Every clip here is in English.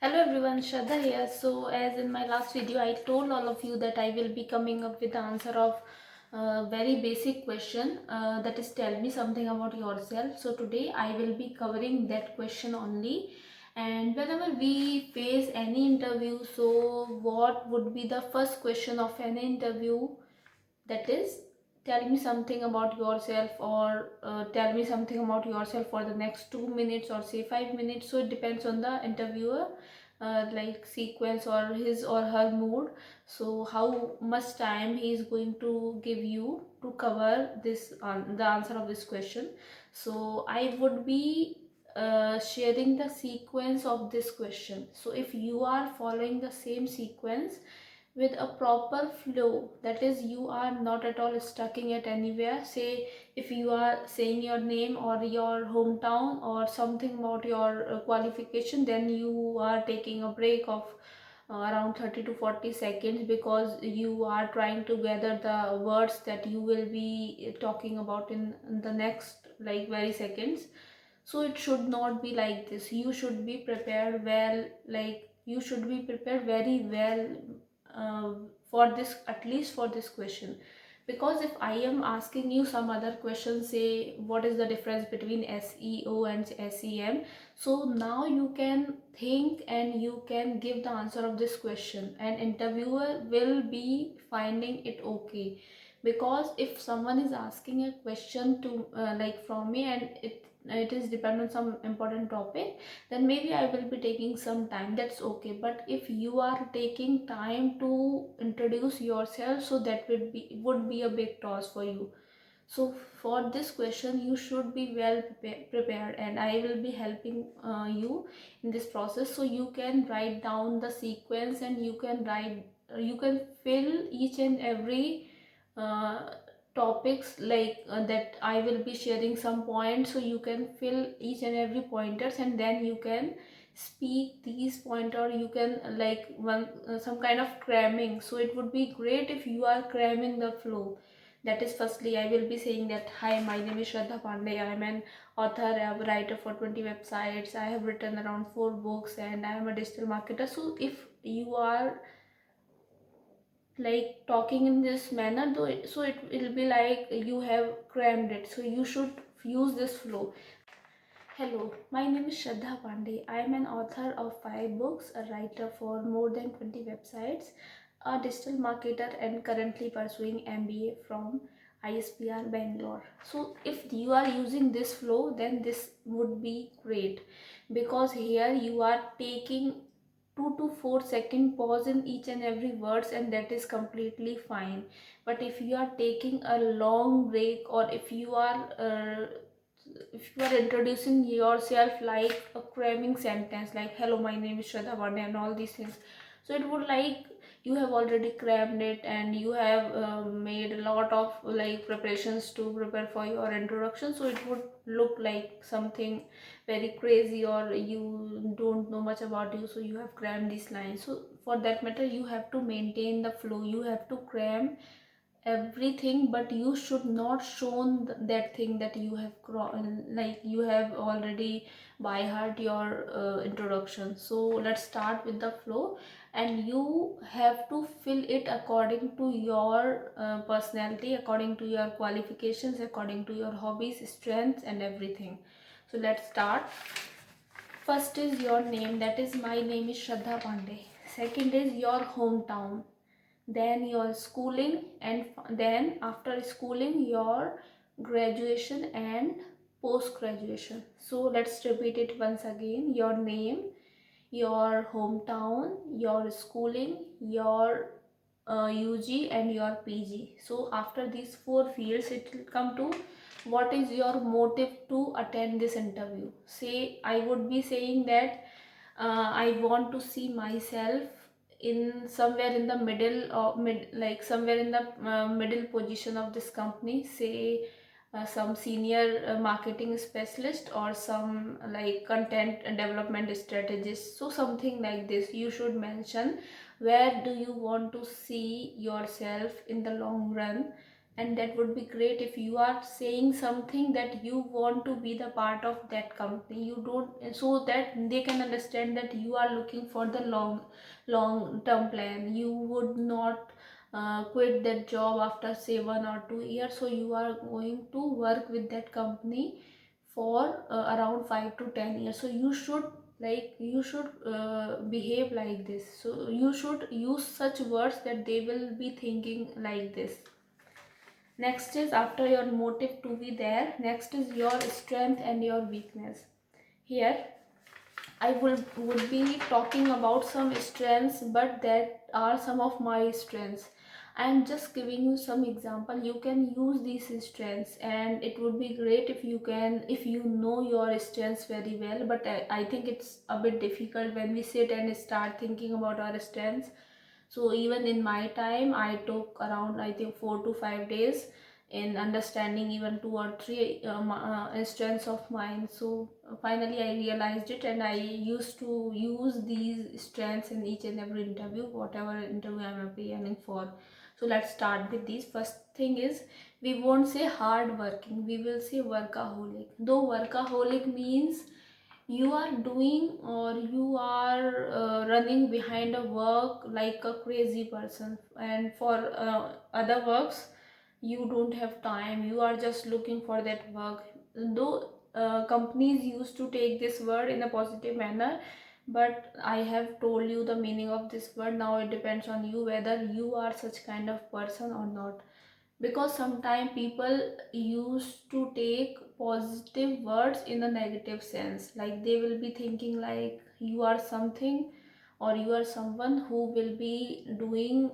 Hello everyone, Shraddha here. So as in my last video, I told all of you that I will be coming up with the answer of a very basic question, that is tell me something about yourself. So today I will be covering that question only. And whenever we face any interview, so what would be the first question of any interview? That is, tell me something about yourself, or tell me something about yourself for the next 2 minutes or say 5 minutes. So it depends on the interviewer, like sequence or his or her mood. So how much time he is going to give you to cover this the answer of this question. So I would be sharing the sequence of this question. So if you are following the same sequence with a proper flow, that is, you are not at all stucking at anywhere. Say if you are saying your name or your hometown or something about your qualification, then you are taking a break of around 30 to 40 seconds, because you are trying to gather the words that you will be talking about in the next like very seconds. So it should not be like this. You should be prepared well, like you should be prepared very well, uh, for this, at least for this question. Because if I am asking you some other question, say what is the difference between SEO and SEM, so now you can think and you can give the answer of this question, and interviewer will be finding it okay. Because if someone is asking a question to like from me, and it is depend on some important topic, then maybe I will be taking some time, that's okay. But if you are taking time to introduce yourself, so that would be a big task for you. So for this question you should be well prepared, and I will be helping you in this process. So you can write down the sequence, and you can fill each and every uh, topics, like that I will be sharing some points, so you can fill each and every pointers, and then you can speak these point, or you can like one some kind of cramming. So it would be great if you are cramming the flow. That is, firstly I will be saying that, hi, my name is Shraddha Pandey, I am an author, I am a writer for 20 websites, I have written around 4 books, and I am a digital marketer. So if you are like talking in this manner, though so it will be like you have crammed it. So you should use this flow. Hello, my name is Shraddha Pandey. I am an author of 5 books, a writer for more than 20 websites, a digital marketer, and currently pursuing MBA from ISPR Bangalore. So if you are using this flow, then this would be great, because here you are taking 2 to 4 second pause in each and every words, and that is completely fine. But if you are taking a long break, or if you are introducing yourself like a cramming sentence, like hello, my name is Shraddha Pandey and all these things, so it would like you have already crammed it, and you have made a lot of like preparations to prepare for your introduction. So it would look like something very crazy, or you don't know much about you, so you have crammed these lines. So for that matter, you have to maintain the flow, you have to cram everything, but you should not shown that thing that you have like you have already by heart your introduction. So let's start with the flow, and you have to fill it according to your personality, according to your qualifications, according to your hobbies, strengths, and everything. So let's start. First is your name, that is, my name is Shraddha Pandey. Second is your hometown, then your schooling, and then after schooling your graduation and post graduation. So let's repeat it once again. Your name, your hometown, your schooling, your UG, and your PG. So after these 4 fields, it will come to what is your motive to attend this interview. Say I would be saying that I want to see myself in somewhere in the middle, or like somewhere in the middle position of this company. Say some senior marketing specialist, or some like content development strategist. So something like this you should mention. Where do you want to see yourself in the long run? And that would be great if you are saying something that you want to be the part of that company. You don't, so that they can understand that you are looking for the long term plan. You would not quit that job after say 1 or 2 years. So you are going to work with that company for around 5 to 10 years. So you should, like, you should behave like this. So you should use such words that they will be thinking like this. Next is, after your motive to be there, next is your strength and your weakness. Here I would be talking about some strengths, but that are some of my strengths. I am just giving you some example. You can use these strengths, and it would be great if you can, if you know your strengths very well. But I think it's a bit difficult when we sit and start thinking about our strengths. So even in my time, I took around, I think, 4 to 5 days in understanding even 2 or 3 strengths of mine. So finally I realized it, and I used to use these strengths in each and every interview, whatever interview I'm appearing for. So let's start with these. First thing is, we won't say hard working, we will say workaholic. Though workaholic means you are doing, or you are running behind a work like a crazy person, and for other works you don't have time, you are just looking for that work. Though companies used to take this word in a positive manner, but I have told you the meaning of this word. Now it depends on you whether you are such kind of person or not, because sometimes people used to take positive words in a negative sense. Like, they will be thinking like you are something, or you are someone who will be doing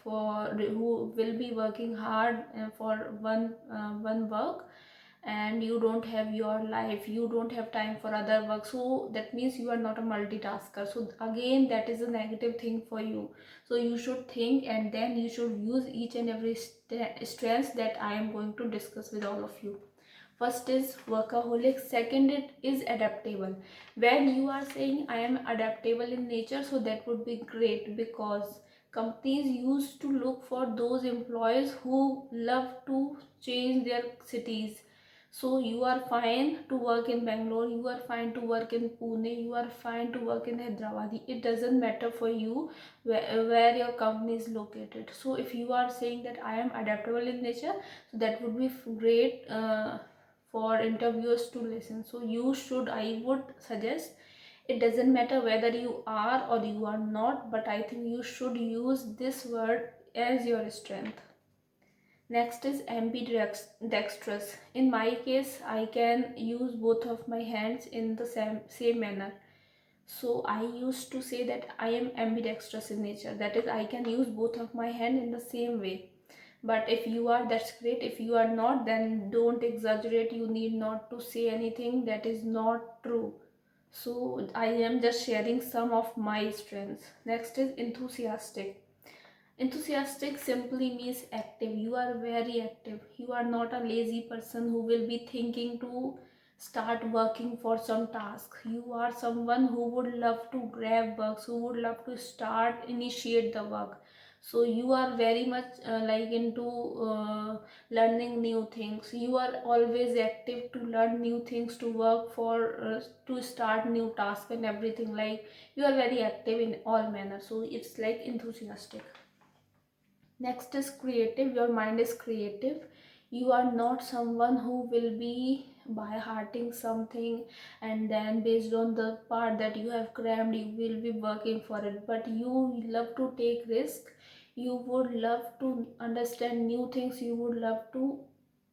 who will be working hard for one work, and you don't have your life, you don't have time for other work. So that means you are not a multitasker. So again, that is a negative thing for you. So you should think, and then you should use each and every strengths that I am going to discuss with all of you. First is workaholic, second it is adaptable. When you are saying I am adaptable in nature, so that would be great, because companies used to look for those employees who love to change their cities. So you are fine to work in Bangalore, you are fine to work in Pune, you are fine to work in Hyderabad. It doesn't matter for you where your company is located. So if you are saying that I am adaptable in nature, so that would be great for interviewers to listen. So you should, I would suggest, it doesn't matter whether you are or you are not, but I think you should use this word as your strength. Next is ambidextrous. In my case, I can use both of my hands in the same manner. So I used to say that I am ambidextrous in nature. That is, I can use both of my hand in the same way. But if you are, that's great. If you are not, then don't exaggerate. You need not to say anything that is not true. So I am just sharing some of my strengths. Next is enthusiastic. Enthusiastic simply means active. You are very active. You are not a lazy person who will be thinking to start working for some task. You are someone who would love to grab works, who would love to initiate the work. So you are very much like into learning new things. You are always active to learn new things, to work for, to start new tasks and everything. Like, you are very active in all manners. So it's like enthusiastic. Next is creative. Your mind is creative. You are not someone who will be by hearting something, and then based on the part that you have crammed, you will be working for it. But you love to take risk. You would love to understand new things. You would love to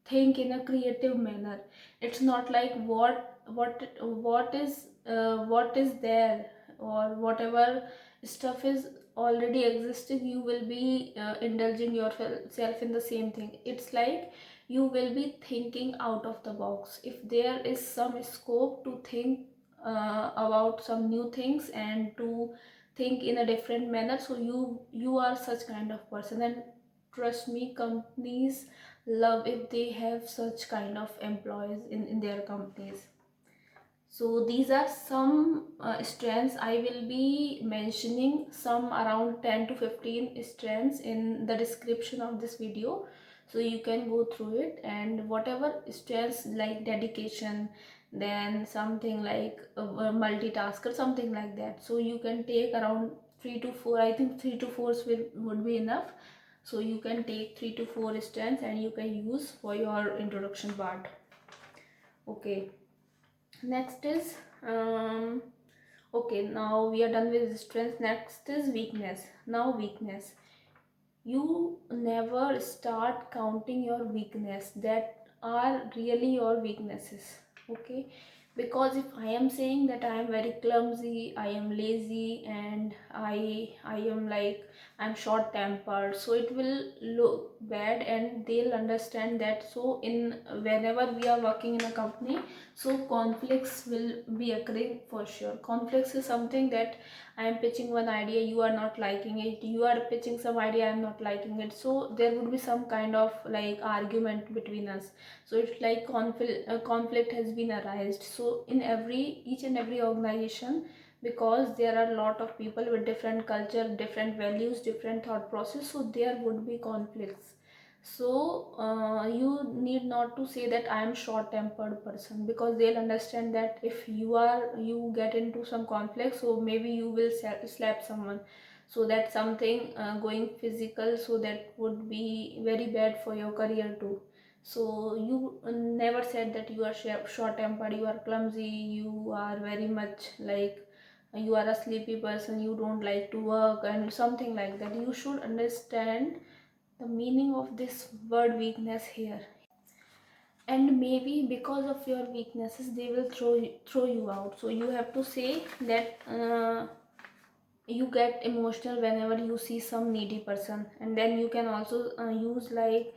think in a creative manner. It's not like what is there, or whatever stuff is already existing, you will be indulging yourself in the same thing. It's like you will be thinking out of the box. If there is some scope to think about some new things and to think in a different manner, so you are such kind of person. And trust me, companies love if they have such kind of employees in their companies. So these are some strengths. I will be mentioning some around 10 to 15 strengths in the description of this video. so you can go through it, and whatever strengths like dedication, then something like a multitasker, something like that, so you can take around 3 to 4, I think 3 to 4 would be enough. So you can take 3 to 4 strengths and you can use for your introduction part. Okay, next is okay, now we are done with strengths. Next is weakness. Now weakness, you never start counting your weakness that are really your weaknesses. Okay, because if I am saying that I am very clumsy, I am lazy, and I am like I'm short tempered, so it will look bad and they'll understand that. So in whenever we are working in a company, so conflicts will be occurring for sure. Conflicts is something that I am pitching one idea, you are not liking it, you are pitching some idea, I am not liking it, so there would be some kind of like argument between us. So it's like conflict has been arised. So in each and every organization, because there are a lot of people with different culture, different values, different thought process, so there would be conflicts. So you need not to say that I am short tempered person, because they'll understand that if you get into some conflict, so maybe you will slap someone, so that's something going physical, so that would be very bad for your career too. So you never said that you are short tempered, you are clumsy, you are very much like you are a sleepy person, you don't like to work, and something like that. You should understand the meaning of this word weakness here. And maybe because of your weaknesses they will throw you out, so you have to say that you get emotional whenever you see some needy person. And then you can also use like,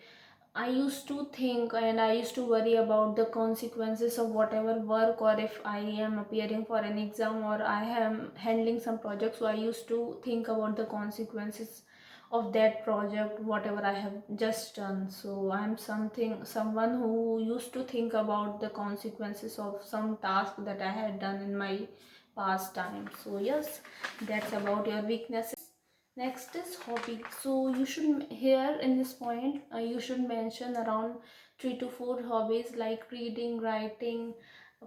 I used to think and I used to worry about the consequences of whatever work, or if I am appearing for an exam or I am handling some project, so I used to think about the consequences of that project, whatever I have just done. So I'm someone who used to think about the consequences of some task that I had done in my past time. So yes, that's about your weaknesses. Next is hobby. So you should, here in this point, you should mention around 3 to 4 hobbies like reading, writing,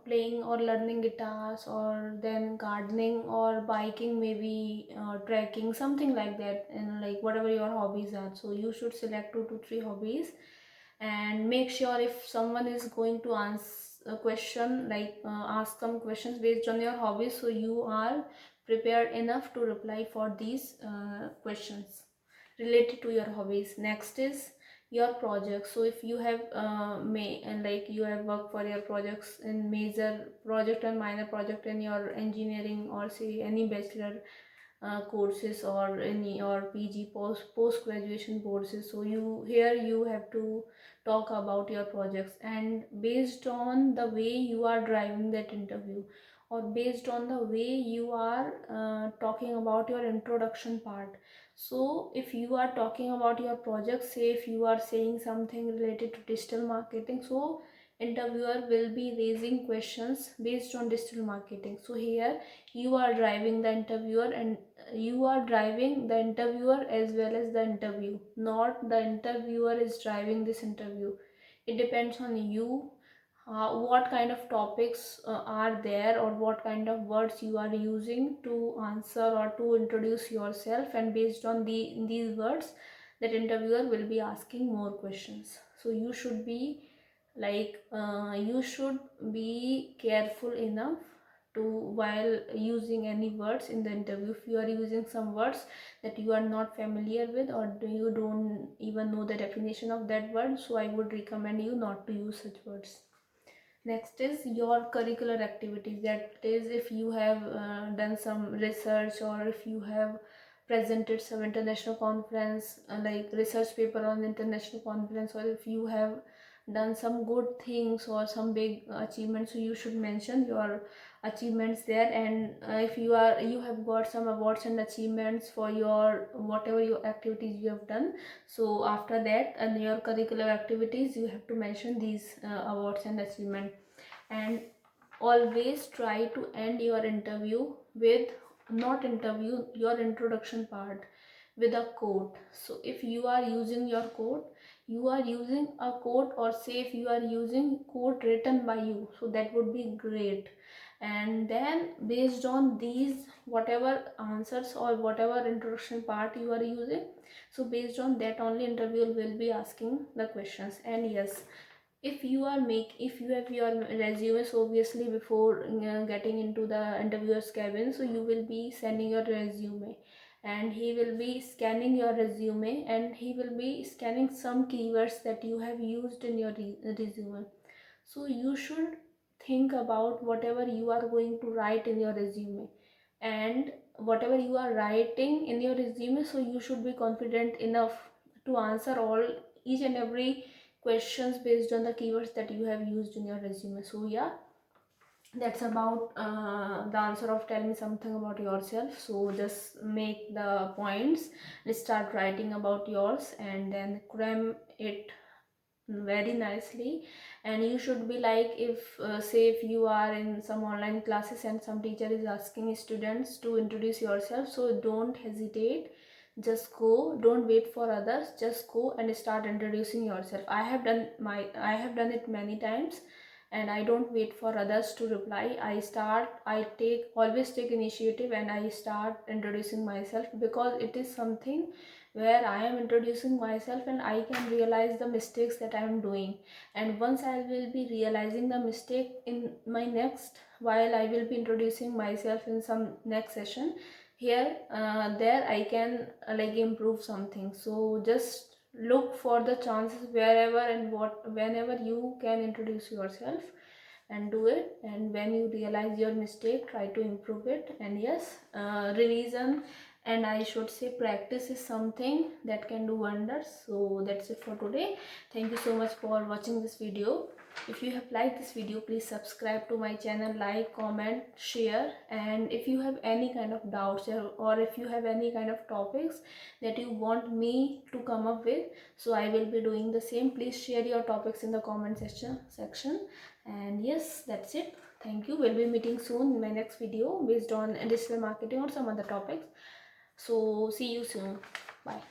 playing or learning guitars, or then gardening or biking, maybe trekking, something like that, and like whatever your hobbies are. So you should select 2 to 3 hobbies, and make sure if someone is going to answer a question, like ask some questions based on your hobbies, so you are prepared enough to reply for these questions related to your hobbies. Next is your project. So if you have and like you have worked for your projects in major project and minor project in your engineering, or say any bachelor courses, or any or PG post graduation courses, so you have to talk about your projects, and based on the way you are driving that interview, or based on the way you are talking about your introduction part. So if you are talking about your project, say if you are saying something related to digital marketing, so interviewer will be raising questions based on digital marketing. So here you are driving the interviewer, and you are driving the interviewer as well as the interview, not the interviewer is driving this interview. It depends on you, what kind of topics are there, or what kind of words you are using to answer or to introduce yourself, and based on these words, that interviewer will be asking more questions. So you should be like you should be careful enough to, while using any words in the interview, if you are using some words that you are not familiar with, or you don't even know the definition of that word, so I would recommend you not to use such words. Next is your curricular activities. That is, if you have done some research, or if you have presented some international conference, like research paper on international conference, or if you have done some good things or some big achievements, so you should mention your achievements there. And if you have got some awards and achievements for your whatever your activities you have done, so after that, and your curricular activities, you have to mention these awards and achievement. And always try to end your interview with, not interview, your introduction part, with a quote. So if you are using your quote, you are using a quote, or say if you are using quote written by you, so that would be great. And then based on these whatever answers or whatever introduction part you are using, so based on that only interviewer will be asking the questions. And yes, if you have your resume, so obviously before getting into the interviewer's cabin, so you will be sending your resume, and he will be scanning your resume, and he will be scanning some keywords that you have used in your resume. So you should think about whatever you are going to write in your resume, and whatever you are writing in your resume, so you should be confident enough to answer all each and every questions based on the keywords that you have used in your resume. So yeah, that's about the answer of tell me something about yourself. So just make the points, start writing about yours, and then cram it very nicely. And you should be like, if say if you are in some online classes and some teacher is asking students to introduce yourself, so don't hesitate, just go, don't wait for others, just go and start introducing yourself. I have done it many times, and I don't wait for others to reply. I always take initiative, and I start introducing myself, because it is something where I am introducing myself and I can realize the mistakes that I am doing. And once I will be realizing the mistake in my next, while I will be introducing myself in some next session, here there I can like improve something. So just look for the chances wherever and whenever you can introduce yourself, and do it. And when you realize your mistake, try to improve it. And yes, revision, and I should say practice, is something that can do wonders. So that's it for today. Thank you so much for watching this video. If you have liked this video, please subscribe to my channel, like, comment, share. And if you have any kind of doubts, or if you have any kind of topics that you want me to come up with, so I will be doing the same. Please share your topics in the comment section. And yes, that's it. Thank you. We'll be meeting soon in my next video based on digital marketing or some other topics. So see you soon. Bye.